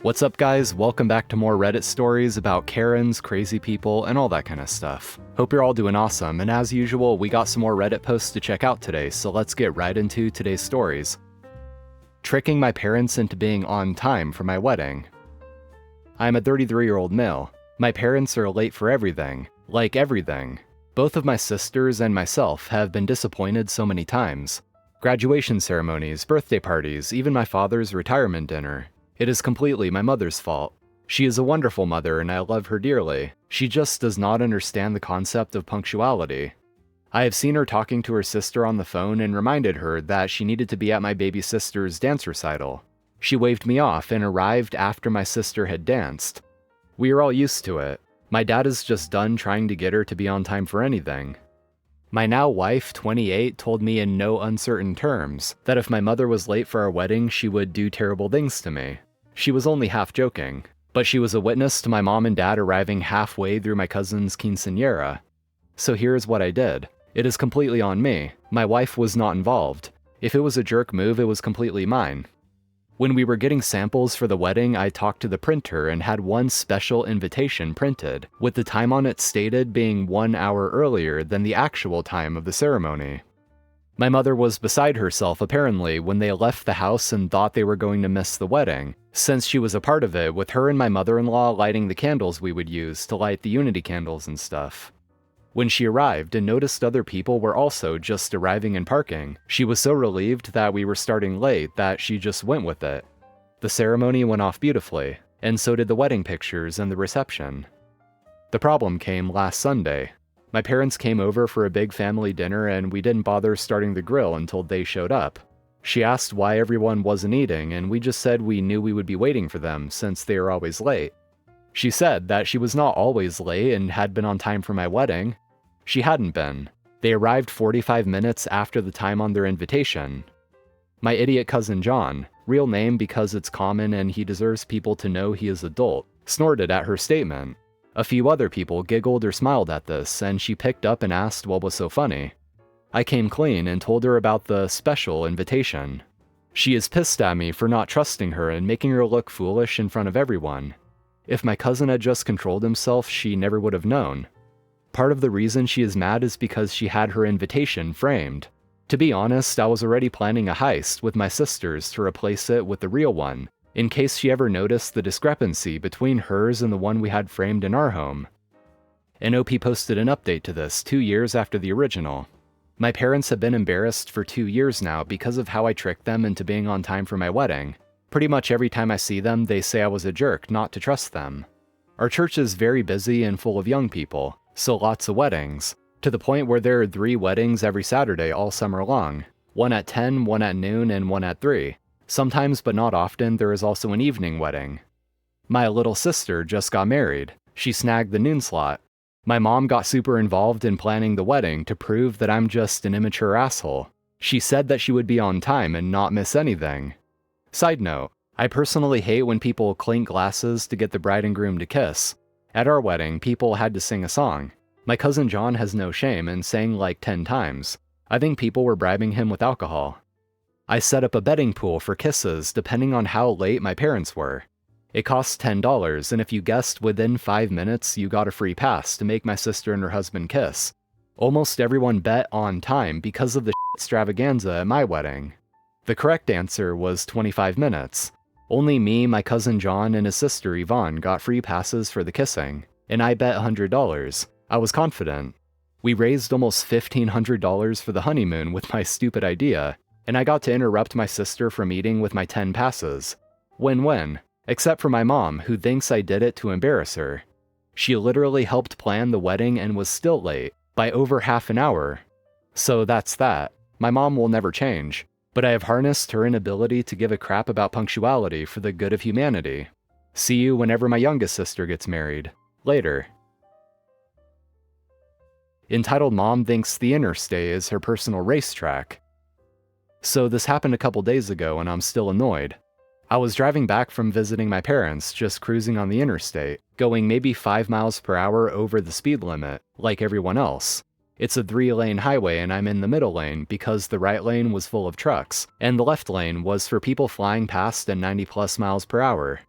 What's up guys, welcome back to more Reddit stories about Karens, crazy people, and all that kind of stuff. Hope you're all doing awesome, and as usual, we got some more Reddit posts to check out today, so let's get right into today's stories. Tricking my parents into being on time for my wedding. I'm a 33-year-old male. My parents are late for everything. Like everything. Both of my sisters and myself have been disappointed so many times. Graduation ceremonies, birthday parties, even my father's retirement dinner. It is completely my mother's fault. She is a wonderful mother and I love her dearly. She just does not understand the concept of punctuality. I have seen her talking to her sister on the phone and reminded her that she needed to be at my baby sister's dance recital. She waved me off and arrived after my sister had danced. We are all used to it. My dad is just done trying to get her to be on time for anything. My now wife, 28, told me in no uncertain terms that if my mother was late for our wedding, she would do terrible things to me. She was only half joking, but she was a witness to my mom and dad arriving halfway through my cousin's quinceañera. So here's what I did. It is completely on me. My wife was not involved. If it was a jerk move, it was completely mine. When we were getting samples for the wedding, I talked to the printer and had one special invitation printed, with the time on it stated being 1 hour earlier than the actual time of the ceremony. My mother was beside herself apparently when they left the house and thought they were going to miss the wedding, since she was a part of it with her and my mother-in-law lighting the candles we would use to light the unity candles and stuff. When she arrived and noticed other people were also just arriving and parking, she was so relieved that we were starting late that she just went with it. The ceremony went off beautifully, and so did the wedding pictures and the reception. The problem came last Sunday. My parents came over for a big family dinner and we didn't bother starting the grill until they showed up. She asked why everyone wasn't eating and we just said we knew we would be waiting for them since they are always late. She said that she was not always late and had been on time for my wedding. She hadn't been. They arrived 45 minutes after the time on their invitation. My idiot cousin John, real name because it's common and he deserves people to know he is adult, snorted at her statement. A few other people giggled or smiled at this, and she picked up and asked what was so funny. I came clean and told her about the special invitation. She is pissed at me for not trusting her and making her look foolish in front of everyone. If my cousin had just controlled himself, she never would have known. Part of the reason she is mad is because she had her invitation framed. To be honest, I was already planning a heist with my sisters to replace it with the real one, in case she ever noticed the discrepancy between hers and the one we had framed in our home. NOP posted an update to this 2 years after the original. My parents have been embarrassed for 2 years now because of how I tricked them into being on time for my wedding. Pretty much every time I see them, they say I was a jerk not to trust them. Our church is very busy and full of young people, so lots of weddings, to the point where there are 3 weddings every Saturday all summer long. One at 10, one at noon, and one at 3. Sometimes, but not often, there is also an evening wedding. My little sister just got married. She snagged the noon slot. My mom got super involved in planning the wedding to prove that I'm just an immature asshole. She said that she would be on time and not miss anything. Side note, I personally hate when people clink glasses to get the bride and groom to kiss. At our wedding, people had to sing a song. My cousin John has no shame and sang like 10 times. I think people were bribing him with alcohol. I set up a betting pool for kisses depending on how late my parents were. It cost $10, and if you guessed within 5 minutes, you got a free pass to make my sister and her husband kiss. Almost everyone bet on time because of the extravaganza at my wedding. The correct answer was 25 minutes. Only me, my cousin John, and his sister Yvonne got free passes for the kissing, and I bet $100. I was confident. We raised almost $1,500 for the honeymoon with my stupid idea, and I got to interrupt my sister from eating with my 10 passes. Win-win, except for my mom, who thinks I did it to embarrass her. She literally helped plan the wedding and was still late, by over half an hour. So that's that. My mom will never change, but I have harnessed her inability to give a crap about punctuality for the good of humanity. See you whenever my youngest sister gets married. Later. Entitled Mom thinks the interstate is her personal racetrack. So this happened a couple days ago and I'm still annoyed. I was driving back from visiting my parents, just cruising on the interstate, going maybe 5 miles per hour over the speed limit, like everyone else. It's a 3-lane highway and I'm in the middle lane because the right lane was full of trucks, and the left lane was for people flying past at 90+ miles per hour.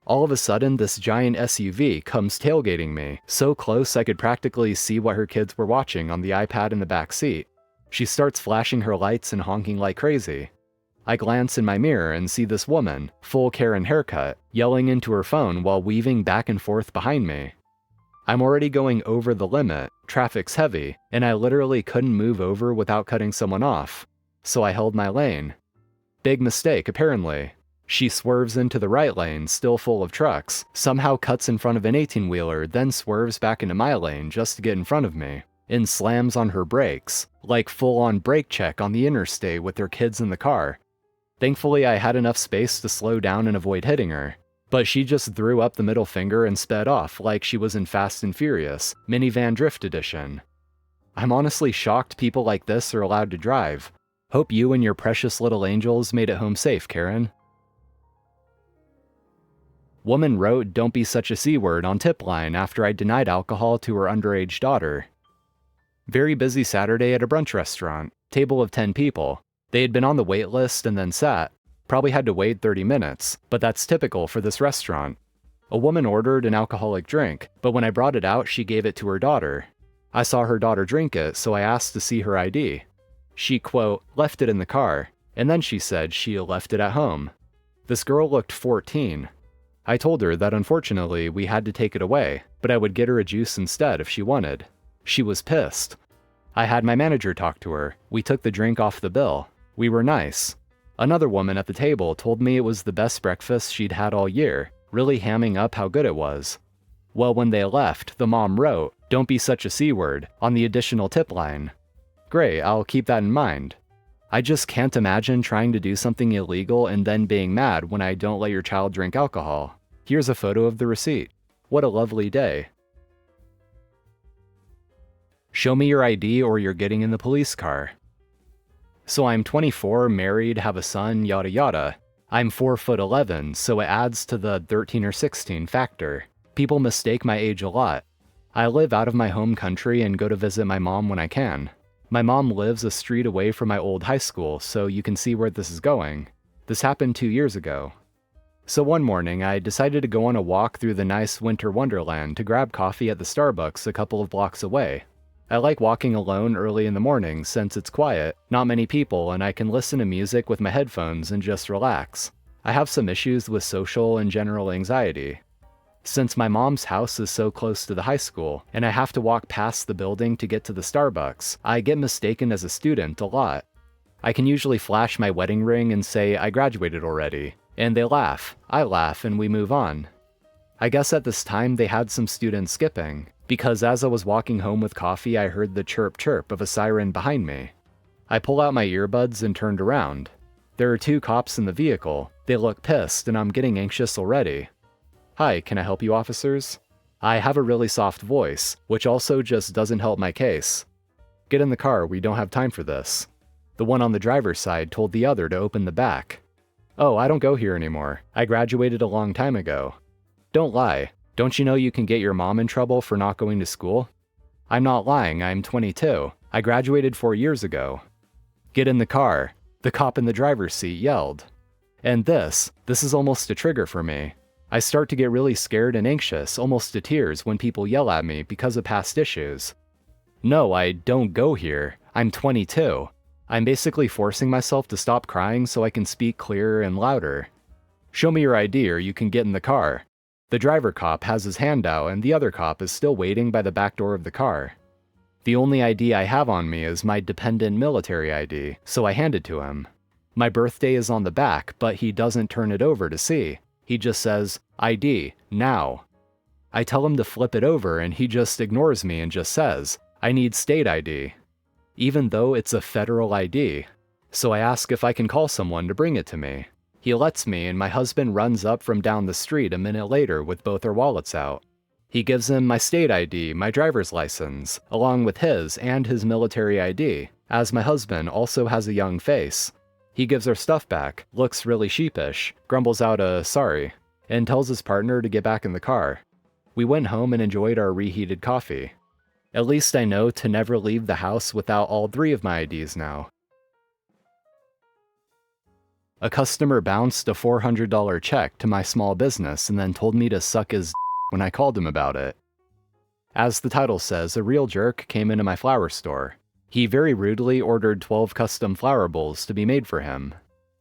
All of a sudden, this giant SUV comes tailgating me, so close I could practically see what her kids were watching on the iPad in the back seat. She starts flashing her lights and honking like crazy. I glance in my mirror and see this woman, full Karen haircut, yelling into her phone while weaving back and forth behind me. I'm already going over the limit, traffic's heavy, and I literally couldn't move over without cutting someone off, so I held my lane. Big mistake, apparently. She swerves into the right lane, still full of trucks, somehow cuts in front of an 18-wheeler, then swerves back into my lane just to get in front of me, and slams on her brakes, like full-on brake check on the interstate with her kids in the car. Thankfully, I had enough space to slow down and avoid hitting her, but she just threw up the middle finger and sped off like she was in Fast and Furious, Minivan Drift Edition. I'm honestly shocked people like this are allowed to drive. Hope you and your precious little angels made it home safe, Karen. Woman wrote, "Don't be such a C-word" on tip line after I denied alcohol to her underage daughter. Very busy Saturday at a brunch restaurant, table of 10 people. They had been on the wait list and then sat. Probably had to wait 30 minutes, but that's typical for this restaurant. A woman ordered an alcoholic drink, but when I brought it out, she gave it to her daughter. I saw her daughter drink it, so I asked to see her ID. She, quote, left it in the car, and then she said she left it at home. This girl looked 14. I told her that unfortunately we had to take it away, but I would get her a juice instead if she wanted. She was pissed. I had my manager talk to her. We took the drink off the bill. We were nice. Another woman at the table told me it was the best breakfast she'd had all year, really hamming up how good it was. Well, when they left, the mom wrote, "Don't be such a C-word" on the additional tip line. Great, I'll keep that in mind. I just can't imagine trying to do something illegal and then being mad when I don't let your child drink alcohol. Here's a photo of the receipt. What a lovely day. Show me your ID or you're getting in the police car. So I'm 24, married, have a son, yada yada. I'm 4'11", so it adds to the 13 or 16 factor. People mistake my age a lot. I live out of my home country and go to visit my mom when I can. My mom lives a street away from my old high school, so you can see where this is going. This happened 2 years ago. So one morning, I decided to go on a walk through the nice winter wonderland to grab coffee at the Starbucks a couple of blocks away. I like walking alone early in the morning since it's quiet, not many people, and I can listen to music with my headphones and just relax. I have some issues with social and general anxiety. Since my mom's house is so close to the high school, and I have to walk past the building to get to the Starbucks, I get mistaken as a student a lot. I can usually flash my wedding ring and say I graduated already, and they laugh, I laugh, and we move on. I guess at this time they had some students skipping, because as I was walking home with coffee I heard the chirp chirp of a siren behind me. I pull out my earbuds and turned around. There are 2 cops in the vehicle. They look pissed and I'm getting anxious already. "Hi, can I help you, officers?" I have a really soft voice, which also just doesn't help my case. "Get in the car, we don't have time for this." The one on the driver's side told the other to open the back. "Oh, I don't go here anymore. I graduated a long time ago." "Don't lie. Don't you know you can get your mom in trouble for not going to school?" "I'm not lying, I'm 22. I graduated 4 years ago." "Get in the car," the cop in the driver's seat yelled. And this is almost a trigger for me. I start to get really scared and anxious, almost to tears, when people yell at me because of past issues. No, I don't go here. I'm 22. I'm basically forcing myself to stop crying so I can speak clearer and louder. "Show me your ID or you can get in the car." The driver cop has his hand out and the other cop is still waiting by the back door of the car. The only ID I have on me is my dependent military ID, so I hand it to him. My birthday is on the back, but he doesn't turn it over to see. He just says, "ID, now." I tell him to flip it over and he just ignores me and just says, "I need state ID." Even though it's a federal ID. So I ask if I can call someone to bring it to me. He lets me and my husband runs up from down the street a minute later with both our wallets out. He gives him my state ID, my driver's license, along with his and his military ID, as my husband also has a young face. He gives our stuff back, looks really sheepish, grumbles out a sorry, and tells his partner to get back in the car. We went home and enjoyed our reheated coffee. At least I know to never leave the house without all 3 of my IDs now. A customer bounced a $400 check to my small business and then told me to suck his when I called him about it. As the title says, a real jerk came into my flower store. He very rudely ordered 12 custom flower bowls to be made for him.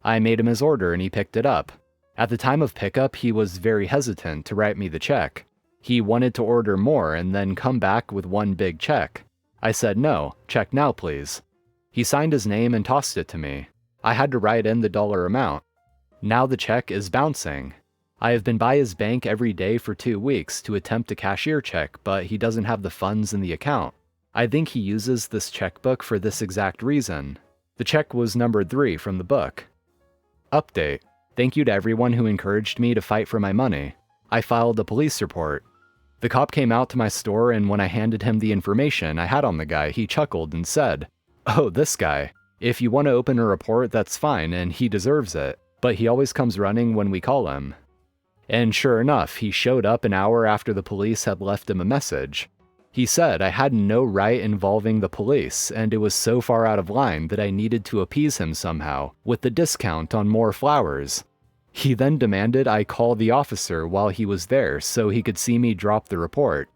I made him his order and he picked it up. At the time of pickup, he was very hesitant to write me the check. He wanted to order more and then come back with one big check. I said, "No, check now please." He signed his name and tossed it to me. I had to write in the dollar amount. Now the check is bouncing. I have been by his bank every day for 2 weeks to attempt a cashier check, but he doesn't have the funds in the account. I think he uses this checkbook for this exact reason. The check was numbered 3 from the book. Update. Thank you to everyone who encouraged me to fight for my money. I filed a police report. The cop came out to my store and when I handed him the information I had on the guy, he chuckled and said, "Oh, this guy. If you want to open a report, that's fine and he deserves it, but he always comes running when we call him." And sure enough, he showed up an hour after the police had left him a message. He said I had no right involving the police, and it was so far out of line that I needed to appease him somehow, with the discount on more flowers. He then demanded I call the officer while he was there so he could see me drop the report.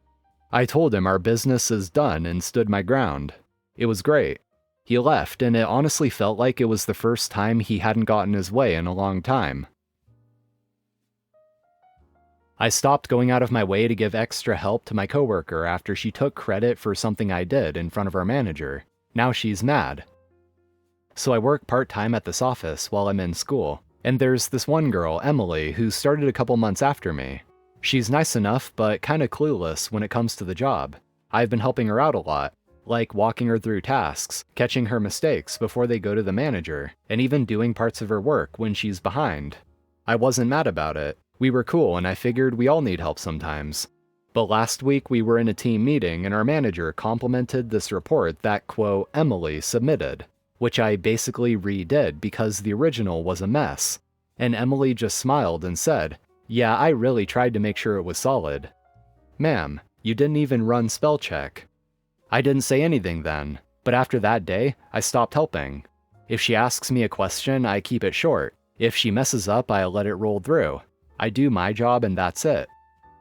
I told him our business is done and stood my ground. It was great. He left, and it honestly felt like it was the first time he hadn't gotten his way in a long time. I stopped going out of my way to give extra help to my coworker after she took credit for something I did in front of our manager. Now she's mad. So I work part-time at this office while I'm in school, and there's this one girl, Emily, who started a couple months after me. She's nice enough, but kinda clueless when it comes to the job. I've been helping her out a lot, like walking her through tasks, catching her mistakes before they go to the manager, and even doing parts of her work when she's behind. I wasn't mad about it. We were cool and I figured we all need help sometimes. But last week we were in a team meeting and our manager complimented this report that, quote, Emily submitted, which I basically redid because the original was a mess. And Emily just smiled and said, "Yeah, I really tried to make sure it was solid." Ma'am, you didn't even run spell check. I didn't say anything then, but after that day, I stopped helping. If she asks me a question, I keep it short. If she messes up, I let it roll through. I do my job and that's it.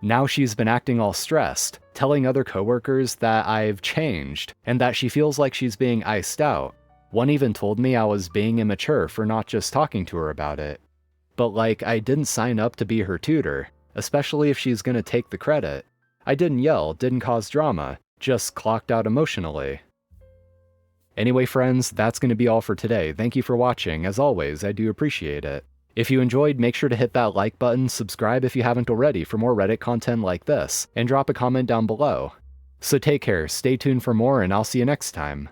Now she's been acting all stressed, telling other coworkers that I've changed and that she feels like she's being iced out. One even told me I was being immature for not just talking to her about it. But like, I didn't sign up to be her tutor, especially if she's gonna take the credit. I didn't yell, didn't cause drama, just clocked out emotionally. Anyway friends, that's gonna be all for today. Thank you for watching. As always, I do appreciate it. If you enjoyed, make sure to hit that like button, subscribe if you haven't already for more Reddit content like this, and drop a comment down below. So take care, stay tuned for more, and I'll see you next time.